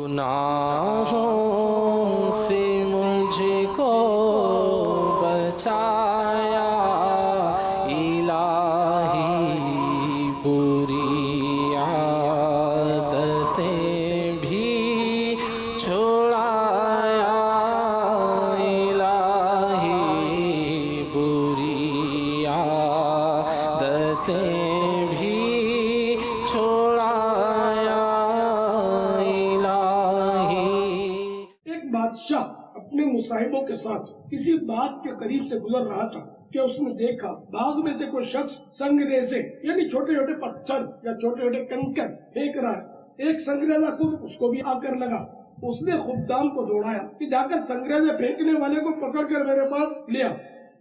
گناہوں سے مجھ کو بچایا الہی، بری عادتیں بھی چھڑایا الہی، بری عادتیں بھی چھڑایا الہی۔ ایک بادشاہ اپنے مصاحبوں کے ساتھ کسی باغ کے قریب سے گزر رہا تھا کہ اس نے دیکھا باغ میں سے کوئی شخص سنگریزے یعنی چھوٹے چھوٹے پتھر یا چھوٹے چھوٹے کنکر پھینک رہا ہے۔ ایک سنگریزہ خود اس کو بھی آ کر لگا۔ اس نے خدام کو دوڑایا کہ جا کر سنگریزے پھینکنے والے کو پکڑ کر میرے پاس لیا۔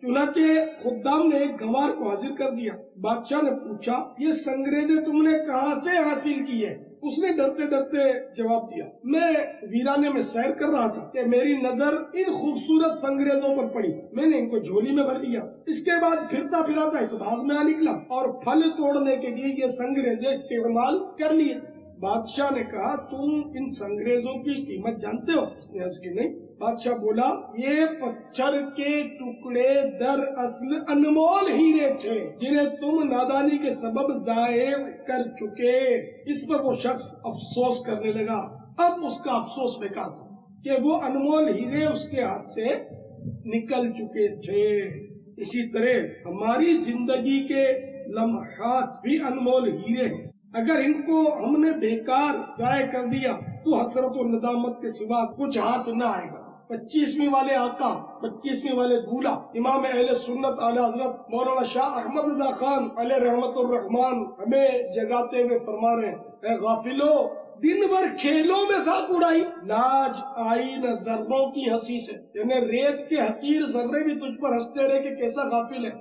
چنانچہ خدام نے ایک گنوار کو حاضر کر دیا۔ بادشاہ نے پوچھا یہ سنگریزے تم نے کہاں سے حاصل کیے؟ اس نے ڈرتے ڈرتے جواب دیا میں ویرانے میں سیر کر رہا تھا کہ میری نظر ان خوبصورت سنگریزوں پر پڑی، میں نے ان کو جھولی میں بھر لیا۔ اس کے بعد پھرتا پھراتا اس باغ میں آ نکلا اور پھل توڑنے کے لیے یہ سنگریزے استعمال کر لیے۔ بادشاہ نے کہا تم ان سنگریزوں کی قیمت جانتے ہو؟ اس نے عرض کی نہیں۔ بادشاہ بولا یہ پتھر کے ٹکڑے دراصل انمول ہیرے تھے جنہیں تم نادانی کے سبب ضائع کر چکے۔ اس پر وہ شخص افسوس کرنے لگا۔ اب اس کا افسوس بیکار تھا کہ وہ انمول ہیرے اس کے ہاتھ سے نکل چکے تھے۔ اسی طرح ہماری زندگی کے لمحات بھی انمول ہیرے ہیں، اگر ان کو ہم نے بیکار ضائع کر دیا تو حسرت و ندامت کے سوا کچھ ہاتھ نہ آئے گا۔ 25ویں والے آقا، 25ویں والے دولہ، امام اہل سنت اعلی حضرت مولانا شاہ احمد رضا خان علیہ رحمت الرحمان ہمیں جگاتے ہوئے فرما رہے ہیں اے غافلو، دن بھر کھیلوں میں خاک اڑائی، لاج آئی نہ ذروں کی ہنسی سے۔ یعنی ریت کے حقیر ذرے بھی تجھ پر ہنستے رہے کہ کیسا غافل ہے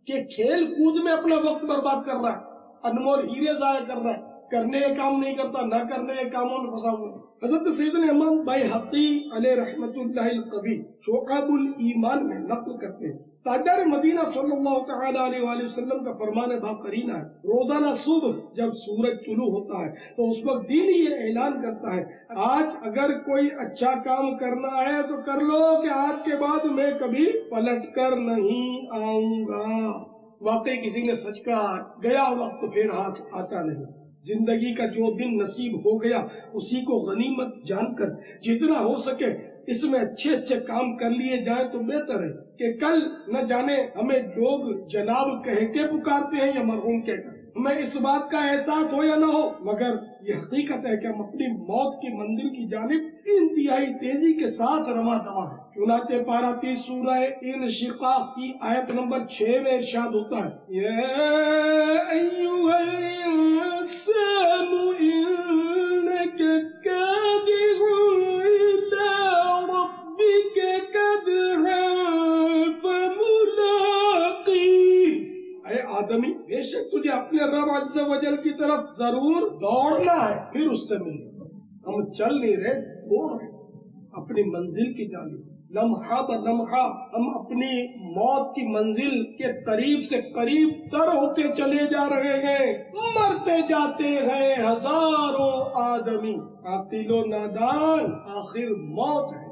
کہ کھیل کود میں اپنا وقت برباد کر رہا ہے، انمول ہیرے ضائع کر رہا ہے، کرنے کے کام نہیں کرتا، نہ کرنے کے کاموں میں پھنسا ہوا ہے۔ حضرت سیدنا امام بیہقی علیہ رحمت اللہ القوی شعب الایمان میں نقل کرتے ہیں تاجدار مدینہ صلی اللہ تعالی علیہ وآلہ وسلم کا فرمان باقرینہ ہے روزانہ صبح جب سورج طلوع ہوتا ہے تو اس وقت دین یہ اعلان کرتا ہے آج اگر کوئی اچھا کام کرنا ہے تو کر لو کہ آج کے بعد میں کبھی پلٹ کر نہیں آؤں گا۔ واقعی کسی نے سچ کہا گیا وقت پھر ہاتھ آتا نہیں۔ زندگی کا جو دن نصیب ہو گیا اسی کو غنیمت جان کر جتنا ہو سکے اس میں اچھے اچھے کام کر لیے جائیں تو بہتر ہے کہ کل نہ جانے ہمیں لوگ جناب کہہ کے پکارتے ہیں یا مرحوم کہہ کر، ہمیں اس بات کا احساس ہو یا نہ ہو، مگر یہ حقیقت ہے کہ ہم اپنی موت کی منزل کی جانب انتہائی تیزی کے ساتھ رواں دواں ہیں۔ چنانچہ پارہ 30 سورہ انشقاق کی آیت نمبر 6 میں ارشاد ہوتا ہے یا ایھا الانسان انک کادح الی ربک کدحا فملاقیہ۔ اے آدمی بے شک تجھے اپنے رب عز و جل کی طرف ضرور دوڑنا ہے، پھر اس سے ملنا۔ ہم چل نہیں رہے، دوڑ رہے اپنی منزل کی جانب، لمحہ بلمحہ ہم اپنی موت کی منزل کے قریب سے قریب تر ہوتے چلے جا رہے ہیں، مرتے جاتے ہیں ہزاروں آدمی، عاقل و نادان آخر موت ہے۔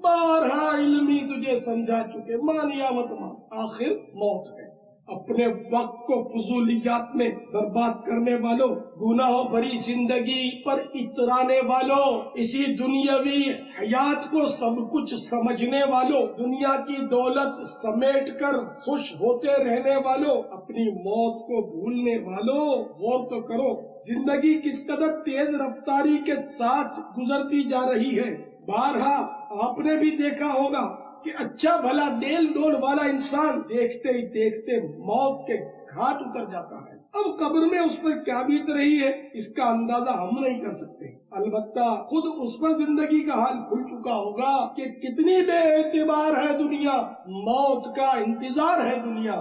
بارہا علمی تجھے سمجھا چکے، مان یا مت مان، آخر موت ہے۔ اپنے وقت کو فضولیات میں برباد کرنے والوں، گناہوں بھری زندگی پر اترانے والوں، اسی دنیاوی حیات کو سب کچھ سمجھنے والوں، دنیا کی دولت سمیٹ کر خوش ہوتے رہنے والوں، اپنی موت کو بھولنے والوں، غور تو کرو زندگی کس قدر تیز رفتاری کے ساتھ گزرتی جا رہی ہے۔ بارہا آپ نے بھی دیکھا ہوگا کہ اچھا بھلا ڈیل ڈول والا انسان دیکھتے ہی دیکھتے موت کے گھاٹ اتر جاتا ہے۔ اب قبر میں اس پر کیا بیت رہی ہے اس کا اندازہ ہم نہیں کر سکتے، البتہ خود اس پر زندگی کا حال کھل چکا ہوگا کہ کتنی بے اعتبار ہے دنیا، موت کا انتظار ہے دنیا۔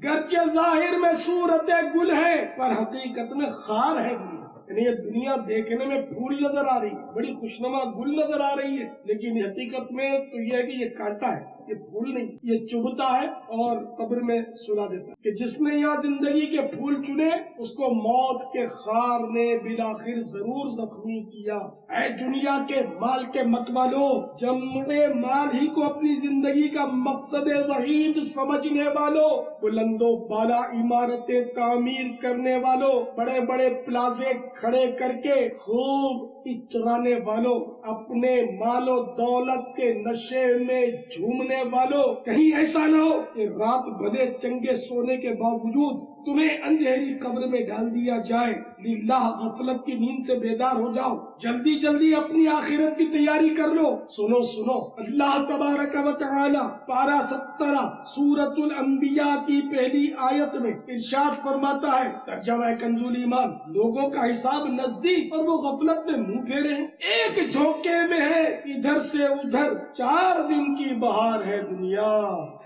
گرچہ ظاہر میں صورت گل ہے پر حقیقت میں خار ہے دنیا۔ یعنی یہ دنیا دیکھنے میں پھول نظر آ رہی ہے، بڑی خوشنما گل نظر آ رہی ہے، لیکن حقیقت میں تو یہ ہے کہ یہ کانٹا ہے۔ یہ پھول نہیں، یہ چبھتا ہے اور قبر میں سلا دیتا ہے کہ جس نے یہاں زندگی کے پھول چنے اس کو موت کے خار نے بالآخر ضرور زخمی کیا۔ اے دنیا کے مال کے متوالو، جمع مال ہی کو اپنی زندگی کا مقصد وحید سمجھنے والوں، بلند و بالا عمارتیں تعمیر کرنے والوں، بڑے بڑے پلازے کھڑے کر کے خوب اترانے والوں، اپنے مال و دولت کے نشے میں جھومنے والوں، کہیں ایسا نہ ہو کہ رات بھلے چنگے سونے کے باوجود تمہیں اندھیری قبر میں ڈال دیا جائے۔ للہ غفلت کی نیند سے بیدار ہو جاؤ، جلدی جلدی اپنی آخرت کی تیاری کر لو۔ سنو سنو، اللہ تبارک و تعالی پارہ 17 سورۃ الانبیاء کی پہلی آیت میں ارشاد فرماتا ہے، ترجمہ کنز ایمان، لوگوں کا حساب نزدیک اور وہ غفلت میں منہ پھیرے ہیں، ایک جھونکے میں ہے ادھر سے ادھر، 4 دن کی بہار ہے دنیا۔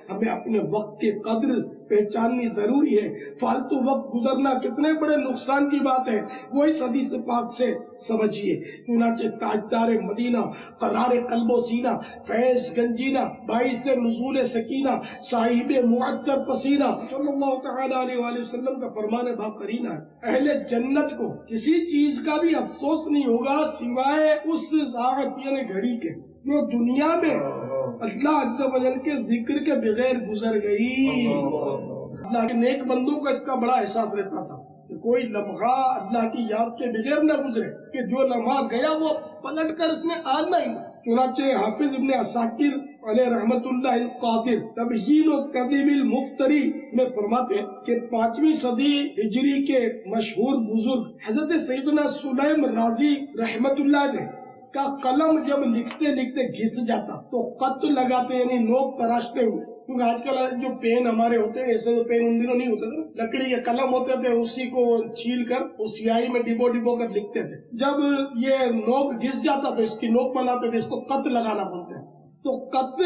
ہمیں اپنے وقت کی قدر پہچاننی ضروری ہے۔ فالتو وقت گزرنا کتنے بڑے نقصان کی بات ہے، وہ اس حدیث پاک سے سمجھیے۔ چنانچہ تاجدار مدینہ، قرار قلب و سینہ، فیض گنجینہ، باعث نزول سکینہ، صاحب معطر پسینہ صلی اللہ تعالی علیہ وآلہ وسلم کا فرمان باقرینہ ہے، اہل جنت کو کسی چیز کا بھی افسوس نہیں ہوگا سوائے اس ساعت یعنی گھڑی کے جو دنیا میں اللہ عز و جل کے ذکر کے بغیر گزر گئی۔ اللہ کے نیک بندوں کو اس کا بڑا احساس رہتا تھا کہ کوئی لمحہ اللہ کی یاد کے بغیر نہ گزرے، کہ جو لمحہ گیا وہ پلٹ کر اس میں آنا ہی۔ چنانچہ حافظ ابن عساکر علیہ رحمت اللہ القادر تبیین و کذب المفتری میں فرماتے ہیں کہ 5ویں صدی ہجری کے مشہور بزرگ حضرت سیدنا سلیم رازی رحمت اللہ علیہ کا قلم جب لکھتے لکھتے گھس جاتا تو خط لگاتے یعنی نوک تراشتے ہوئے، کیونکہ آج کل جو پین ہمارے ہوتے ہیں ایسے تو پین ان دنوں نہیں ہوتے تھے، لکڑی کے قلم ہوتے تھے، اسی کو چھیل کر اس سیاہی میں ڈبو ڈبو کر لکھتے تھے۔ جب یہ نوک گھس جاتا تو اس کی نوک بناتے تھے، اس کو خط لگانا بولتے ہیں۔ تو خط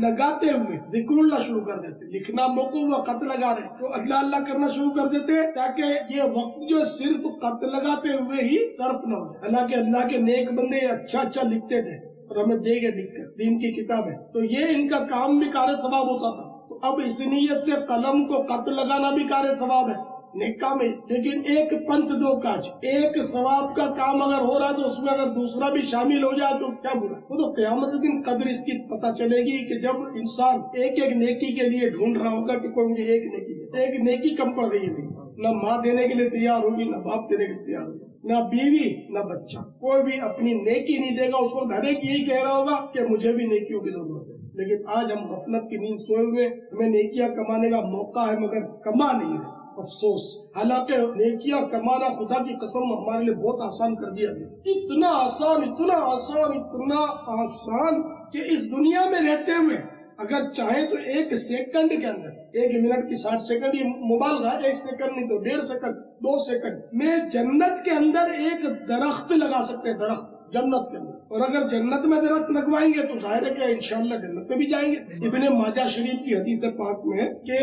لگاتے ہوئے ذکر اللہ شروع کر دیتے، لکھنا موقع ہوا خط لگا رہے تو اللہ اللہ کرنا شروع کر دیتے تاکہ یہ وقت جو صرف خط لگاتے ہوئے ہی صرف نہ ہو جائے۔ حالانکہ اللہ کے نیک بندے اچھا اچھا لکھتے تھے اور ہمیں دے گے لکھ کر، دین کی کتاب ہے، تو یہ ان کا کام بھی کار ثواب ہوتا تھا۔ تو اب اس نیت سے قلم کو خط لگانا بھی کار ثواب ہے، نیک کام ہے، لیکن ایک پنتھ دو کاج، ایک ثواب کا کام اگر ہو رہا ہے تو اس میں اگر دوسرا بھی شامل ہو جائے تو کیا برا؟ وہ تو قیامت دن قدر اس کی پتہ چلے گی کہ جب انسان ایک ایک نیکی کے لیے ڈھونڈ رہا ہوگا کہ کوئی مجھے ایک نیکی کم پڑ رہی ہے، نہ ماں دینے کے لیے تیار ہوگی، نہ باپ دینے کے لیے تیار ہوگا، نہ بیوی نہ بچہ، کوئی بھی اپنی نیکی نہیں دے گا، اس کو ہر ایک یہی کہہ رہا ہوگا کہ مجھے بھی نیکیوں کی ضرورت ہے۔ لیکن آج ہم غفلت کی نیند سوئے ہوئے، ہمیں نیکیاں کمانے کا موقع ہے مگر کما نہیں ہے، افسوس۔ حالانکہ نیکیاں کمانا خدا کی قسم ہمارے لیے بہت آسان کر دیا گیا، اتنا آسان اتنا آسان اتنا آسان کہ اس دنیا میں رہتے ہوئے اگر چاہیں تو 1 سیکنڈ کے اندر، 1 منٹ کی 60 سیکنڈ، یہ مبالغہ، 1 سیکنڈ نہیں تو 1.5 سیکنڈ 2 سیکنڈ میں جنت کے اندر ایک درخت لگا سکتے ہیں، درخت جنت کے اندر۔ اور اگر جنت میں درخت لگوائیں گے تو ظاہر ہے کہ انشاءاللہ جنت میں بھی جائیں گے۔ ابن ماجہ شریف کی حدیث پاک میں ہے کہ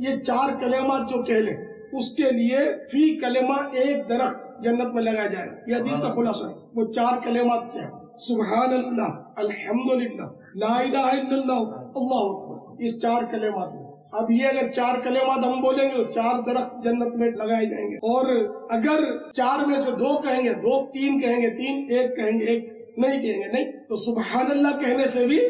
یہ 4 کلمات جو کہہ لیں اس کے لیے فی کلمہ 1 درخت جنت میں لگایا جائے، یہ حدیث کا خلاصہ ہے۔ وہ 4 کلمات کیا؟ سبحان اللہ، الحمدللہ، لا الہ الا اللہ، اللہ اکبر، یہ 4 کلمات ہیں۔ اب یہ اگر 4 کلمات ہم بولیں گے تو 4 درخت جنت میں لگائے جائیں گے، اور اگر 4 میں سے 2 کہیں گے 2، 3 کہیں گے 3، 1 کہیں گے 1، نہیں کہیں گے نہیں، تو سبحان اللہ کہنے سے بھی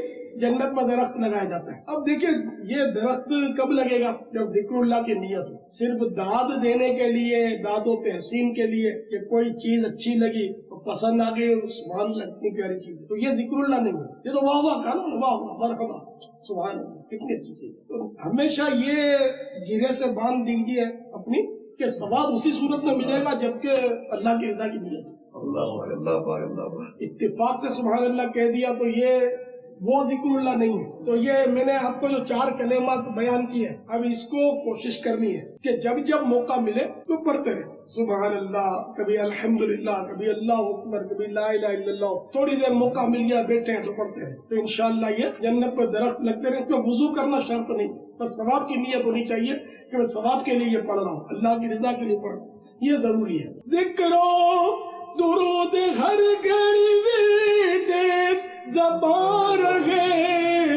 جنت میں درخت لگایا جاتا ہے۔ اب دیکھیں یہ درخت کب لگے گا؟ جب ذکر اللہ کی نیت ہو، صرف داد دینے کے لیے، داد و تحسین کے لیے کہ کوئی چیز اچھی لگی پسند آ گئی، سبحان اللہ اتنی پیاری چیز، تو یہ ذکر اللہ نہیں ہے، یہ تو واہ واہ کا نا، واہ واہ مرحبا سبحان اللہ کتنی اچھی چیز۔ تو ہمیشہ یہ گرے سے باندھ دیجیے اپنی کہ ثواب اسی صورت میں ملے گا جبکہ اللہ کی رضا کی نیت۔ اتفاق سے سبحان اللہ کہہ دیا تو یہ وہ ذکر اللہ نہیں ہے۔ تو یہ میں نے آپ کو جو 4 کلمات بیان کیے، اب اس کو کوشش کرنی ہے کہ جب جب موقع ملے تو پڑھتے رہے، سبحان اللہ، کبھی الحمدللہ، کبھی اللہ اکبر، کبھی لا الہ الا اللہ، تھوڑی دیر موقع مل گیا بیٹھے ہیں تو پڑھتے رہے، تو انشاءاللہ یہ جنت میں درخت لگتے رہے۔ اس میں وضو کرنا شرط نہیں، بس ثواب کی نیت ہونی چاہیے کہ میں ثواب کے لیے یہ پڑھ رہا ہوں، اللہ کی رضا کے لیے پڑھ رہا ہوں، یہ ضروری ہے۔ ذکر و درود ہر گھڑی ورد زبان رہے،